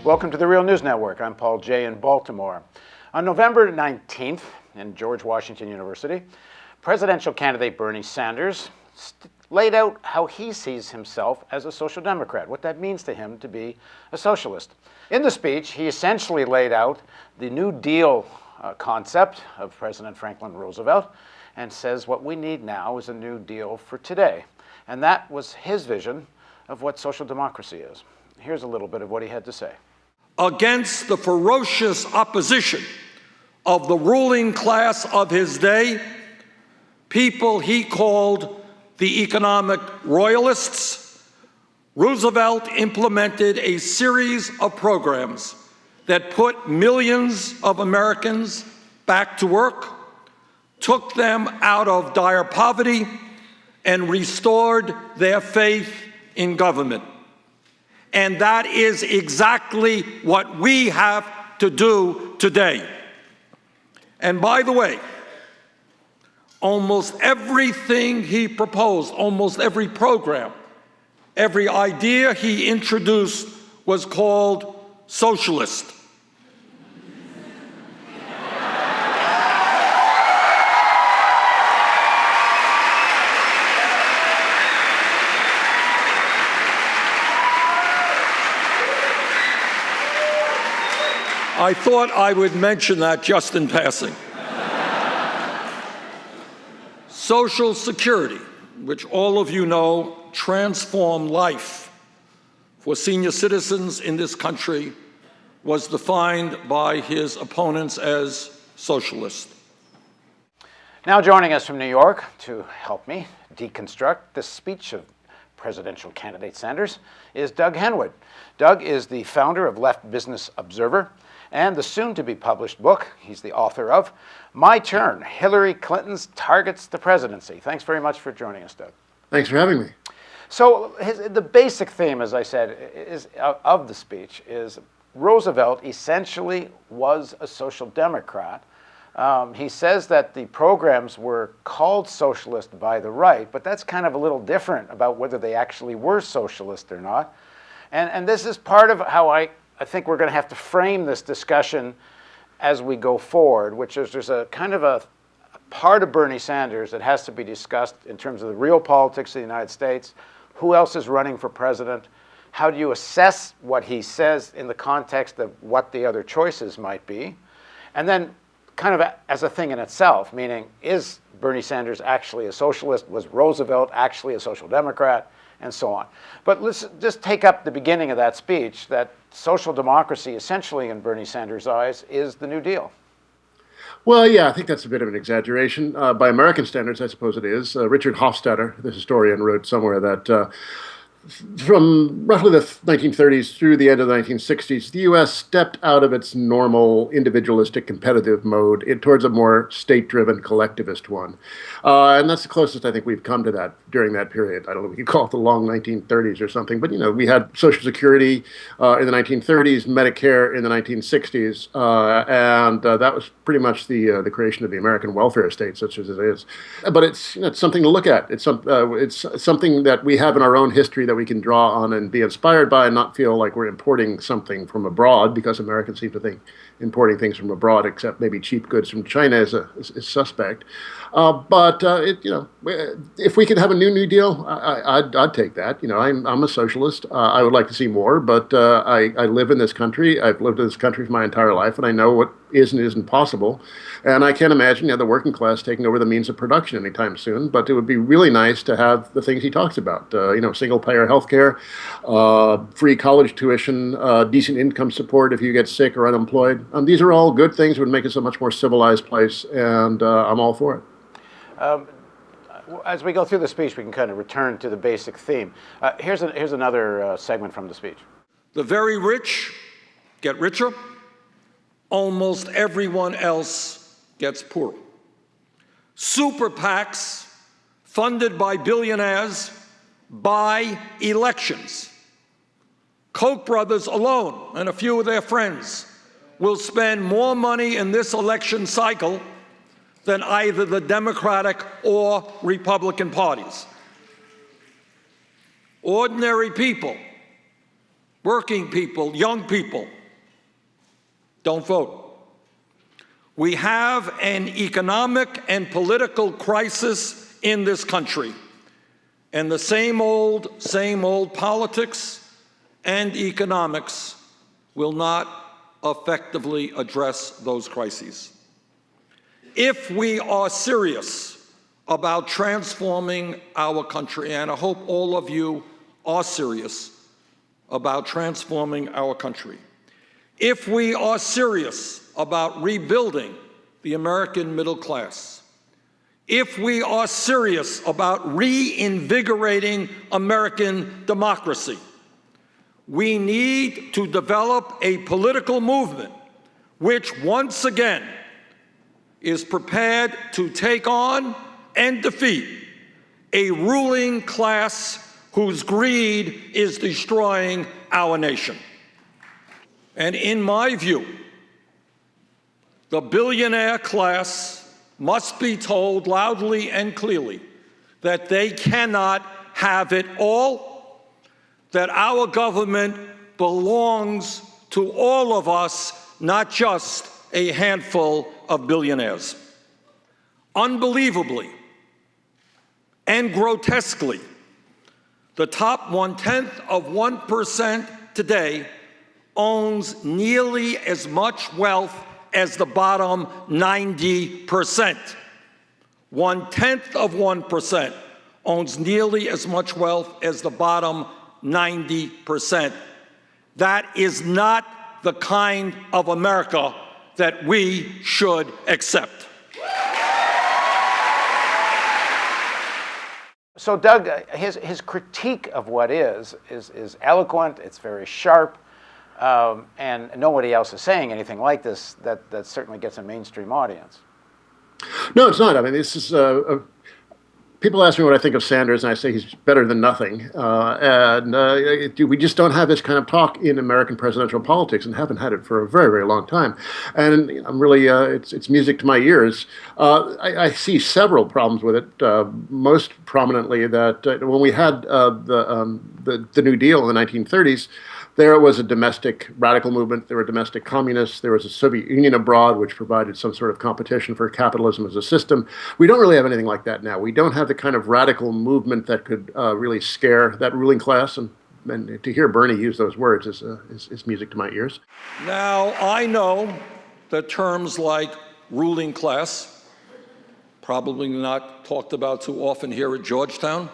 Welcome to the Real News Network. I'm Paul Jay in Baltimore. On November 19th in George Washington University, presidential candidate Bernie Sanders laid out how he sees himself as a social democrat, what that means to him to be a socialist. In the speech, he essentially laid out the New Deal concept of President Franklin Roosevelt and says what we need now is a New Deal for today. And that was his vision of what social democracy is. Here's a little bit of what he had to say. Against the ferocious opposition of the ruling class of his day, people he called the economic royalists, Roosevelt implemented a series of programs that put millions of Americans back to work, took them out of dire poverty, and restored their faith in government. And that is exactly what we have to do today. And by the way, almost everything he proposed, almost every program, every idea he introduced was called socialist. I thought I would mention that just in passing. Social Security, which all of you know transformed life for senior citizens in this country, was defined by his opponents as socialist. Now joining us from New York to help me deconstruct the speech of presidential candidate Sanders is Doug Henwood. Doug is the founder of Left Business Observer and the soon-to-be-published book he's the author of, My Turn, Hillary Clinton's Targets the Presidency. Thanks very much for joining us, Doug. Thanks for having me. So the basic theme, as I said, of the speech is Roosevelt essentially was a social democrat. He says that the programs were called socialist by the right, but that's kind of a little different about whether they actually were socialist or not. And this is part of how I think we're going to have to frame this discussion as we go forward, which is there's a kind of a part of Bernie Sanders that has to be discussed in terms of the real politics of the United States. Who else is running for president? How do you assess what he says in the context of what the other choices might be? And then kind of as a thing in itself, meaning, is Bernie Sanders actually a socialist? Was Roosevelt actually a social democrat? And so on. But let's just take up the beginning of that speech, that social democracy, essentially in Bernie Sanders' eyes, is the New Deal. Well, yeah, I think that's a bit of an exaggeration. By American standards, I suppose it is. Richard Hofstadter, the historian, wrote somewhere that from roughly the 1930s through the end of the 1960s, the U.S. stepped out of its normal individualistic competitive mode towards a more state-driven collectivist one. And that's the closest I think we've come to that during that period. I don't know if we could call it the long 1930s or something, but, you know, we had Social Security in the 1930s, Medicare in the 1960s, and that was pretty much the creation of the American welfare state, such as it is. But it's, you know, it's something to look at. It's something that we have in our own history that we can draw on and be inspired by and not feel like we're importing something from abroad, because Americans seem to think importing things from abroad, except maybe cheap goods from China, is suspect. But if we could have a New Deal, I'd take that. You know, I'm a socialist. I would like to see more, but I live in this country. I've lived in this country for my entire life, and I know what is and isn't possible. And I can't imagine the working class taking over the means of production anytime soon. But it would be really nice to have the things he talks about. Single-payer healthcare, free college tuition, decent income support if you get sick or unemployed. These are all good things. Would make us a much more civilized place, and I'm all for it. As we go through the speech, we can kind of return to the basic theme. Here's another segment from the speech. The very rich get richer. Almost everyone else gets poorer. Super PACs funded by billionaires buy elections. Koch brothers alone and a few of their friends will spend more money in this election cycle than either the Democratic or Republican parties. Ordinary people, working people, young people, don't vote. We have an economic and political crisis in this country, and the same old politics and economics will not effectively address those crises. If we are serious about transforming our country, and I hope all of you are serious about transforming our country, if we are serious about rebuilding the American middle class, if we are serious about reinvigorating American democracy, we need to develop a political movement which, once again, is prepared to take on and defeat a ruling class whose greed is destroying our nation. And in my view, the billionaire class must be told loudly and clearly that they cannot have it all, that our government belongs to all of us, not just a handful of billionaires. Unbelievably and grotesquely, the top 0.1% today owns nearly as much wealth as the bottom 90%. 0.1% owns nearly as much wealth as the bottom 90%. That is not the kind of America that we should accept. So Doug, his critique of what is eloquent, it's very sharp, and nobody else is saying anything like this that certainly gets a mainstream audience. No, it's not. I mean, this is people ask me what I think of Sanders, and I say he's better than nothing. We just don't have this kind of talk in American presidential politics, and haven't had it for a very, very long time. And I'm really, it's music to my ears. I see several problems with it. Most prominently, that when we had the New Deal in the 1930s. There was a domestic radical movement, there were domestic communists, there was a Soviet Union abroad, which provided some sort of competition for capitalism as a system. We don't really have anything like that now. We don't have the kind of radical movement that could really scare that ruling class, and to hear Bernie use those words is music to my ears. Now, I know that terms like ruling class, probably not talked about too often here at Georgetown,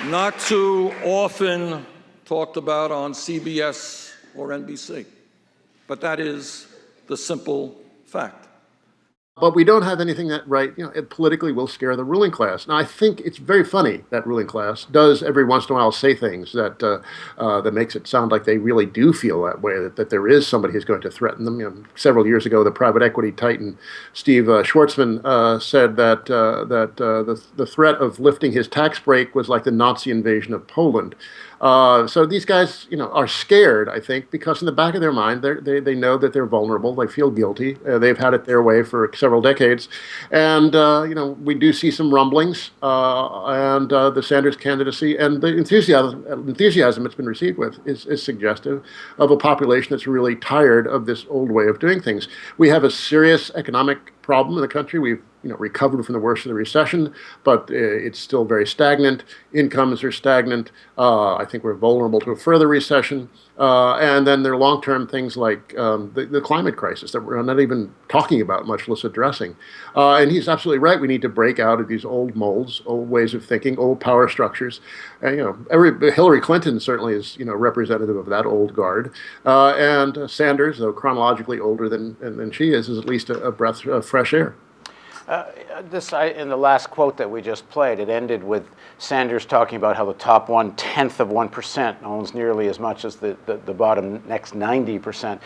not too often talked about on CBS or NBC, but that is the simple fact. But we don't have anything that, it politically will scare the ruling class. Now, I think it's very funny that ruling class does every once in a while say things that that makes it sound like they really do feel that way, that there is somebody who's going to threaten them. Several years ago, the private equity titan Steve Schwarzman said that the threat of lifting his tax break was like the Nazi invasion of Poland. So these guys, are scared, I think, because in the back of their mind, they know that they're vulnerable. They feel guilty. They've had it their way for several decades. And, we do see some rumblings and the Sanders candidacy and the enthusiasm it's been received with is suggestive of a population that's really tired of this old way of doing things. We have a serious economic problem in the country. We've recovered from the worst of the recession, but it's still very stagnant. Incomes are stagnant. I think we're vulnerable to a further recession. And then there are long-term things like the climate crisis that we're not even talking about, much less addressing. And he's absolutely right. We need to break out of these old molds, old ways of thinking, old power structures. And, Hillary Clinton certainly is, representative of that old guard. And Sanders, though chronologically older than she is at least a breath of fresh air. In the last quote that we just played, it ended with Sanders talking about how the top 0.1% owns nearly as much as the bottom next 90%.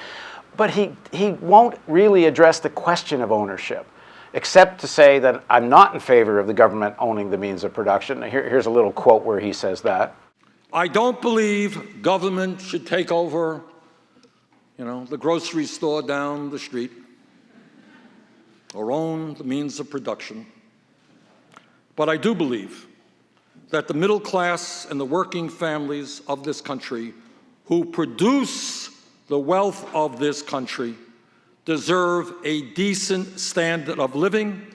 But he won't really address the question of ownership, except to say that I'm not in favor of the government owning the means of production. Here's a little quote where he says that. I don't believe government should take over, the grocery store down the street, or own the means of production. But I do believe that the middle class and the working families of this country who produce the wealth of this country deserve a decent standard of living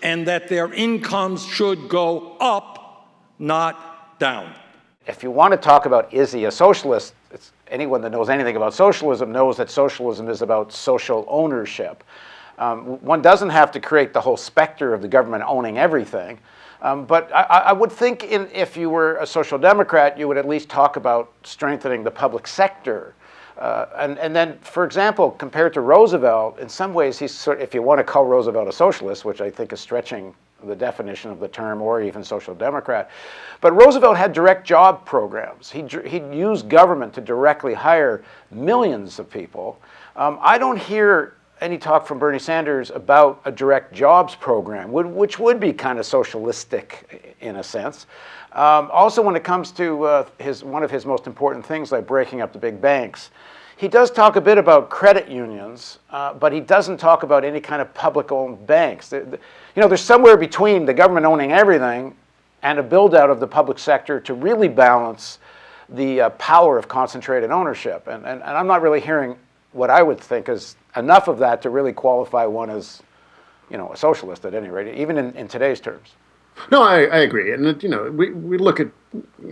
and that their incomes should go up, not down. If you want to talk about, is he a socialist, anyone that knows anything about socialism knows that socialism is about social ownership. One doesn't have to create the whole specter of the government owning everything. But I would think if you were a social democrat, you would at least talk about strengthening the public sector. And then, for example, compared to Roosevelt, in some ways, he's if you want to call Roosevelt a socialist, which I think is stretching the definition of the term, or even social democrat. But Roosevelt had direct job programs. He'd used government to directly hire millions of people. I don't hear any talk from Bernie Sanders about a direct jobs program, which would be kind of socialistic in a sense. Also, when it comes to one of his most important things, like breaking up the big banks, he does talk a bit about credit unions, but he doesn't talk about any kind of public-owned banks. There's somewhere between the government owning everything and a build-out of the public sector to really balance the power of concentrated ownership. And I'm not really hearing what I would think is enough of that to really qualify one as, a socialist at any rate, even in today's terms. No, I agree. And, we look at,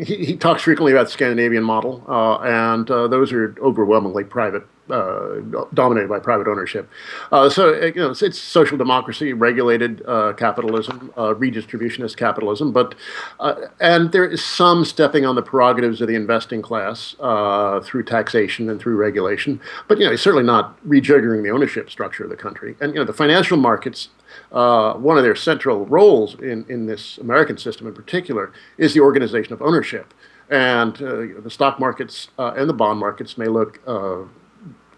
he talks frequently about the Scandinavian model, and those are overwhelmingly private, dominated by private ownership. It's social democracy, regulated capitalism, redistributionist capitalism, and there is some stepping on the prerogatives of the investing class through taxation and through regulation, but, it's certainly not rejiggering the ownership structure of the country. And, the financial markets, one of their central roles in this American system in particular is the organization of ownership. And the stock markets and the bond markets may look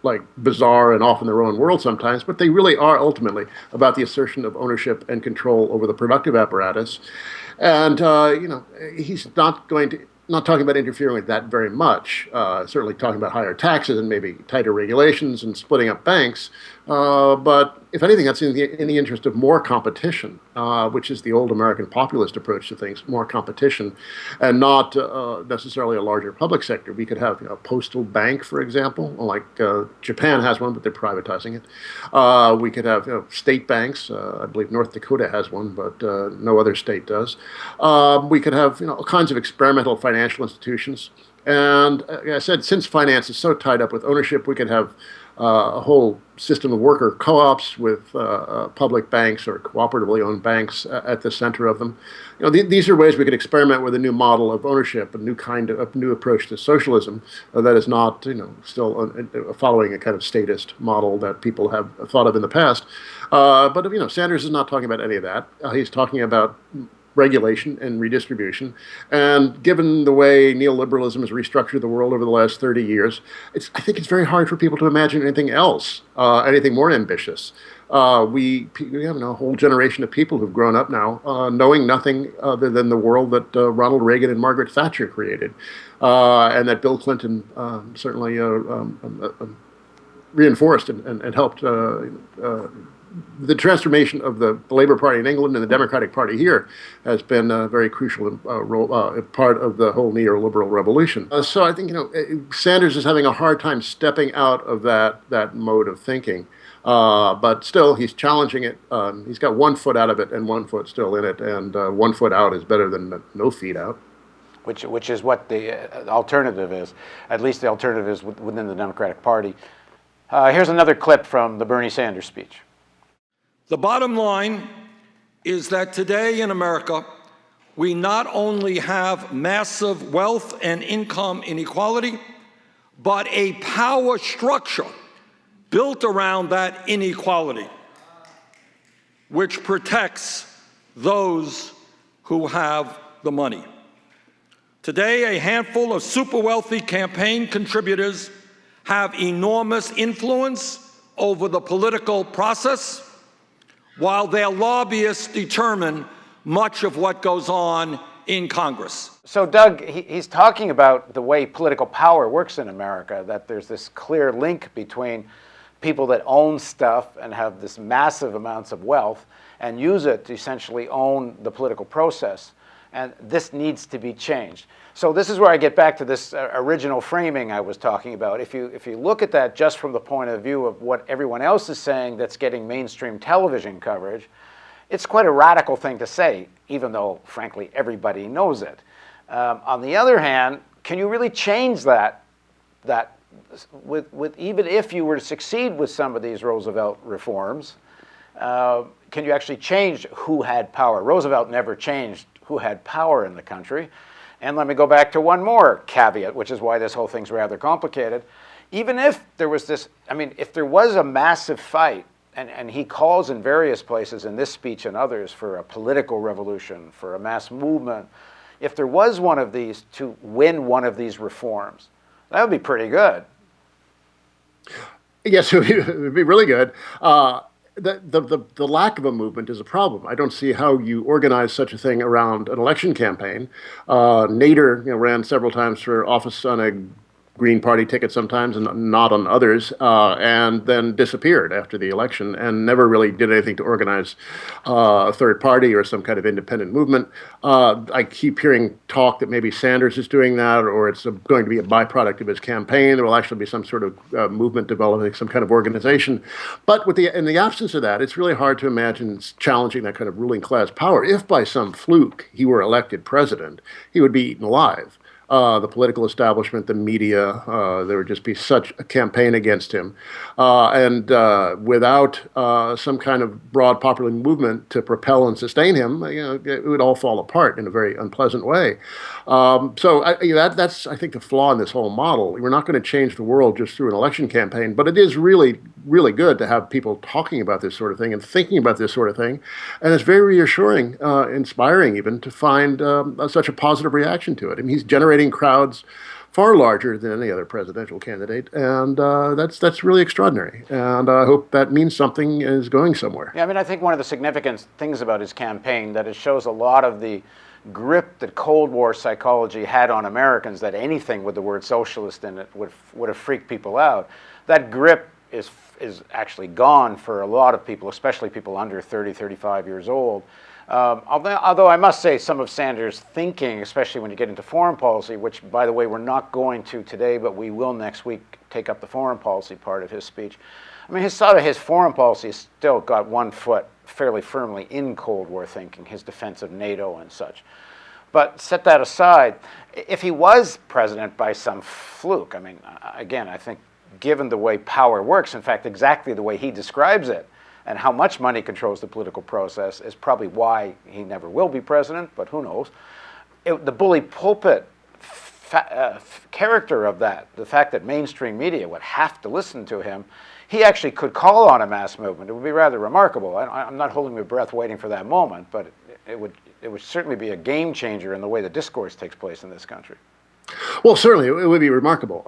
like bizarre and off in their own world sometimes, but they really are ultimately about the assertion of ownership and control over the productive apparatus. And, he's not talking about interfering with that very much, certainly talking about higher taxes and maybe tighter regulations and splitting up banks. But if anything, that's in the interest of more competition, which is the old American populist approach to things, more competition, and not necessarily a larger public sector. We could have a postal bank, for example, like Japan has one, but they're privatizing it. We could have state banks. I believe North Dakota has one, but no other state does. We could have all kinds of experimental financial institutions. And like I said, since finance is so tied up with ownership, we could have a whole system of worker co-ops with public banks or cooperatively owned banks at the center of them. These are ways we could experiment with a new model of ownership, a new approach to socialism that is not, still following a kind of statist model that people have thought of in the past. But Sanders is not talking about any of that. He's talking about regulation and redistribution. And given the way neoliberalism has restructured the world over the last 30 years, I think it's very hard for people to imagine anything else, anything more ambitious. We have a whole generation of people who've grown up now knowing nothing other than the world that Ronald Reagan and Margaret Thatcher created, and that Bill Clinton certainly reinforced and helped the transformation of the Labour Party in England and the Democratic Party here has been a very crucial part of the whole neoliberal revolution. So I think Sanders is having a hard time stepping out of that mode of thinking, but still he's challenging it. He's got 1 foot out of it and 1 foot still in it, and 1 foot out is better than no feet out. Which is what the alternative is. At least the alternative is within the Democratic Party. Here's another clip from the Bernie Sanders speech. The bottom line is that today in America, we not only have massive wealth and income inequality, but a power structure built around that inequality, which protects those who have the money. Today, a handful of super wealthy campaign contributors have enormous influence over the political process, while their lobbyists determine much of what goes on in Congress. So Doug, he's talking about the way political power works in America, that there's this clear link between people that own stuff and have this massive amounts of wealth and use it to essentially own the political process. And this needs to be changed. So this is where I get back to this original framing I was talking about. If you look at that just from the point of view of what everyone else is saying that's getting mainstream television coverage, it's quite a radical thing to say, even though, frankly, everybody knows it. On the other hand, can you really change that with even if you were to succeed with some of these Roosevelt reforms, can you actually change who had power? Roosevelt never changed who had power in the country. And let me go back to one more caveat, which is why this whole thing's rather complicated. Even if there was this, I mean, if there was a massive fight, and he calls in various places in this speech and others for a political revolution, for a mass movement, if there was one of these to win one of these reforms, that would be pretty good. Yes, it would be really good. The lack of a movement is a problem. I don't see how you organize such a thing around an election campaign. Nader, ran several times for office on a Green Party ticket sometimes and not on others, and then disappeared after the election and never really did anything to organize a third party or some kind of independent movement. I keep hearing talk that maybe Sanders is doing that, or it's going to be a byproduct of his campaign. There will actually be some sort of movement developing, some kind of organization. But in the absence of that, it's really hard to imagine challenging that kind of ruling class power. If by some fluke he were elected president, he would be eaten alive. The political establishment, the media, there would just be such a campaign against him. And without some kind of broad popular movement to propel and sustain him, it would all fall apart in a very unpleasant way. That's, I think, the flaw in this whole model. We're not going to change the world just through an election campaign, but it is really, really good to have people talking about this sort of thing and thinking about this sort of thing. And it's very reassuring, inspiring even, to find such a positive reaction to it. I mean, he's generating crowds far larger than any other presidential candidate, and that's really extraordinary. And I hope that means something is going somewhere. Yeah, I mean, I think one of the significant things about his campaign that it shows a lot of the grip that Cold War psychology had on Americans, that anything with the word socialist in it would have freaked people out. That grip is actually gone for a lot of people, especially people under 30, 35 years old. Although I must say some of Sanders' thinking, especially when you get into foreign policy, which, by the way, we're not going to today, but we will next week take up the foreign policy part of his speech. I mean, his foreign policy still got one foot fairly firmly in Cold War thinking, his defense of NATO and such. But set that aside, if he was president by some fluke, I mean, again, I think given the way power works, in fact, exactly the way he describes it, and how much money controls the political process is probably why he never will be president, but who knows. The bully pulpit character of that, the fact that mainstream media would have to listen to him, he actually could call on a mass movement. It would be rather remarkable. I'm not holding my breath waiting for that moment, but it would certainly be a game changer in the way the discourse takes place in this country. Well, certainly, it would be remarkable.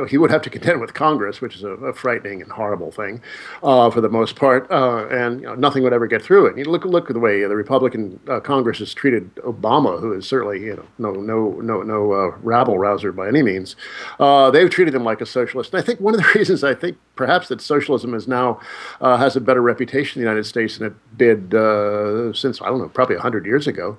He would have to contend with Congress, which is a frightening and horrible thing for the most part, and nothing would ever get through it. You look at the way the Republican Congress has treated Obama, who is certainly no rabble rouser by any means. They've treated him like a socialist. And I think one of the reasons perhaps that socialism is now has a better reputation in the United States than it did since, I don't know, probably 100 years ago.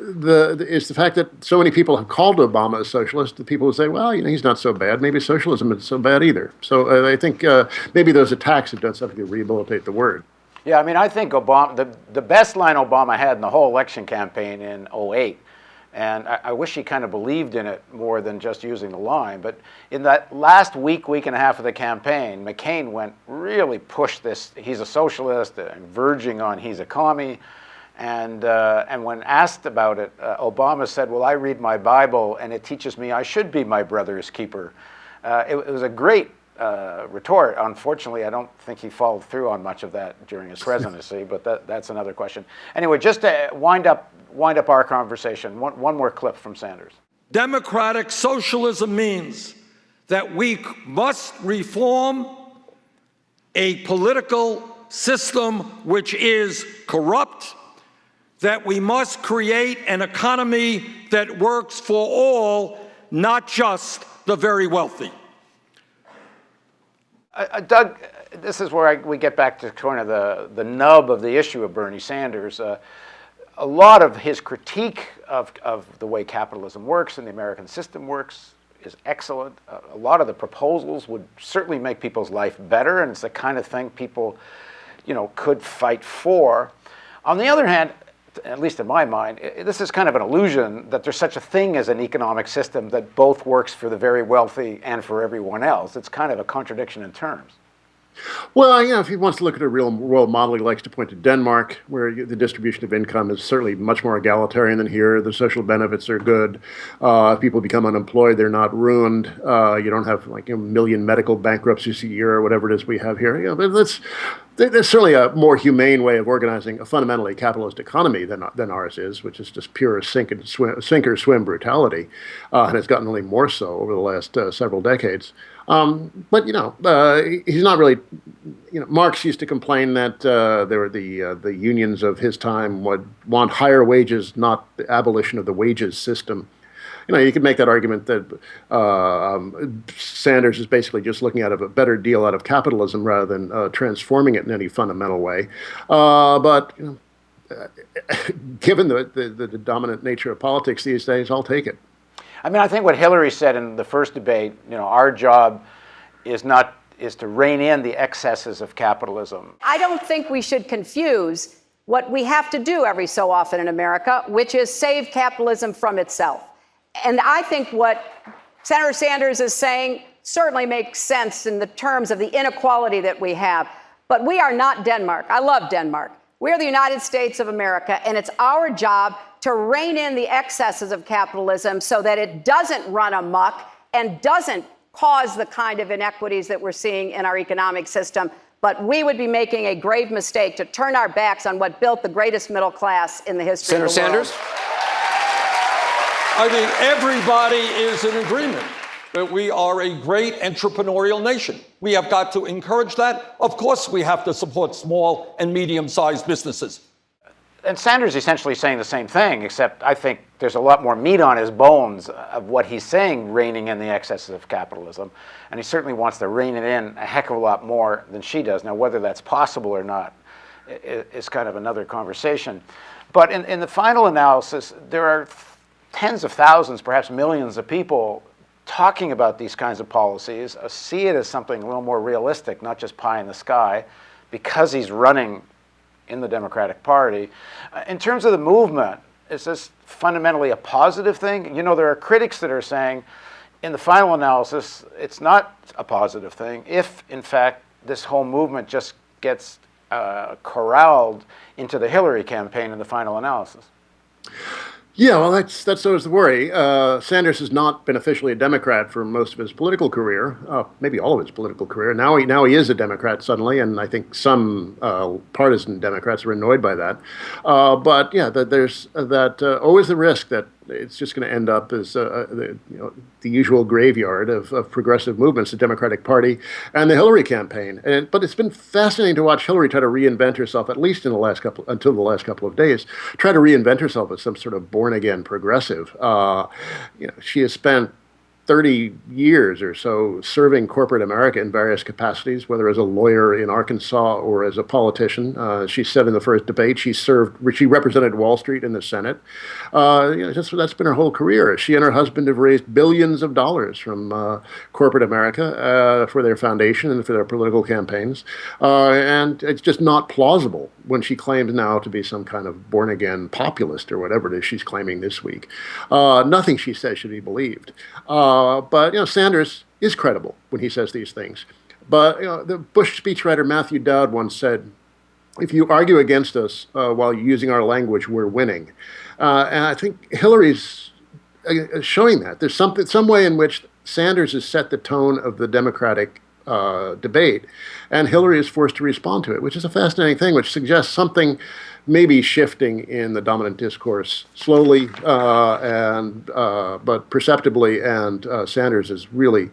Is the fact that so many people have called Obama a socialist, the people who say, well, he's not so bad. Maybe socialism isn't so bad either. So I think maybe those attacks have done something to rehabilitate the word. Yeah, I mean, I think Obama, the best line Obama had in the whole election campaign in 2008, and I wish he kind of believed in it more than just using the line, but in that last week and a half of the campaign, McCain really pushed this, he's a socialist, verging on he's a commie. And when asked about it, Obama said, well, I read my Bible, and it teaches me I should be my brother's keeper. It was a great retort. Unfortunately, I don't think he followed through on much of that during his presidency, but that's another question. Anyway, just to wind up our conversation, one more clip from Sanders. Democratic socialism means that we must reform a political system which is corrupt, that we must create an economy that works for all, not just the very wealthy. Doug, this is where we get back to kind of the nub of the issue of Bernie Sanders. a lot of his critique of the way capitalism works and the American system works is excellent. A lot of the proposals would certainly make people's life better, and it's the kind of thing people, could fight for. On the other hand, at least in my mind, this is kind of an illusion that there's such a thing as an economic system that both works for the very wealthy and for everyone else. It's kind of a contradiction in terms. Well, if he wants to look at a real world model, he likes to point to Denmark, where the distribution of income is certainly much more egalitarian than here. The social benefits are good. If people become unemployed, they're not ruined. You don't have a million medical bankruptcies a year or whatever it is we have here. There's certainly a more humane way of organizing a fundamentally capitalist economy than ours is, which is just pure sink or swim brutality, and it's gotten only more so over the last several decades. But he's not really. Marx used to complain that there were the unions of his time would want higher wages, not the abolition of the wages system. You could make that argument that Sanders is basically just looking at a better deal out of capitalism rather than transforming it in any fundamental way. But given the dominant nature of politics these days, I'll take it. I think what Hillary said in the first debate, our job is to rein in the excesses of capitalism. I don't think we should confuse what we have to do every so often in America, which is save capitalism from itself. And I think what Senator Sanders is saying certainly makes sense in the terms of the inequality that we have. But we are not Denmark. I love Denmark. We're the United States of America, and it's our job to rein in the excesses of capitalism so that it doesn't run amok and doesn't cause the kind of inequities that we're seeing in our economic system. But we would be making a grave mistake to turn our backs on what built the greatest middle class in the history of the world. Senator Sanders? Everybody is in agreement that we are a great entrepreneurial nation. We have got to encourage that. Of course, we have to support small and medium-sized businesses. And Sanders is essentially saying the same thing, except I think there's a lot more meat on his bones of what he's saying, reining in the excesses of capitalism. And he certainly wants to rein it in a heck of a lot more than she does. Now, whether that's possible or not is kind of another conversation. But in the final analysis, there are tens of thousands, perhaps millions of people talking about these kinds of policies, see it as something a little more realistic, not just pie in the sky, because he's running in the Democratic Party. In terms of the movement, is this fundamentally a positive thing? There are critics that are saying, in the final analysis, it's not a positive thing if, in fact, this whole movement just gets corralled into the Hillary campaign in the final analysis. Yeah, well, that's always the worry. Sanders has not been officially a Democrat for most of his political career, maybe all of his political career. Now he is a Democrat suddenly, and I think some partisan Democrats are annoyed by that. But yeah, there's always the risk that it's just going to end up as the usual graveyard of progressive movements, the Democratic Party and the Hillary campaign. But it's been fascinating to watch Hillary try to reinvent herself, at least until the last couple of days, try to reinvent herself as some sort of born-again progressive. She has spent 30 years or so serving corporate America in various capacities, whether as a lawyer in Arkansas or as a politician. She said in the first debate she represented Wall Street in the Senate. That's been her whole career. She and her husband have raised billions of dollars from corporate America for their foundation and for their political campaigns. And it's just not plausible when she claims now to be some kind of born-again populist or whatever it is she's claiming this week. Nothing she says should be believed. But Sanders is credible when he says these things. But the Bush speechwriter Matthew Dowd once said, "If you argue against us while using our language, we're winning." And I think Hillary's showing that. There's some way in which Sanders has set the tone of the Democratic debate, and Hillary is forced to respond to it, which is a fascinating thing, which suggests something maybe shifting in the dominant discourse slowly, but perceptibly, and Sanders is really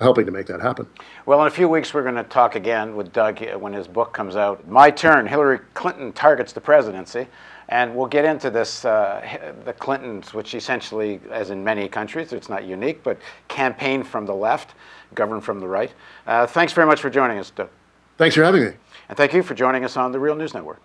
helping to make that happen. Well, in a few weeks, we're going to talk again with Doug when his book comes out. My Turn, Hillary Clinton Targets the Presidency. And we'll get into this, the Clintons, which essentially, as in many countries, it's not unique, but campaign from the left, govern from the right. Thanks very much for joining us, Doug. Thanks for having me. And thank you for joining us on the Real News Network.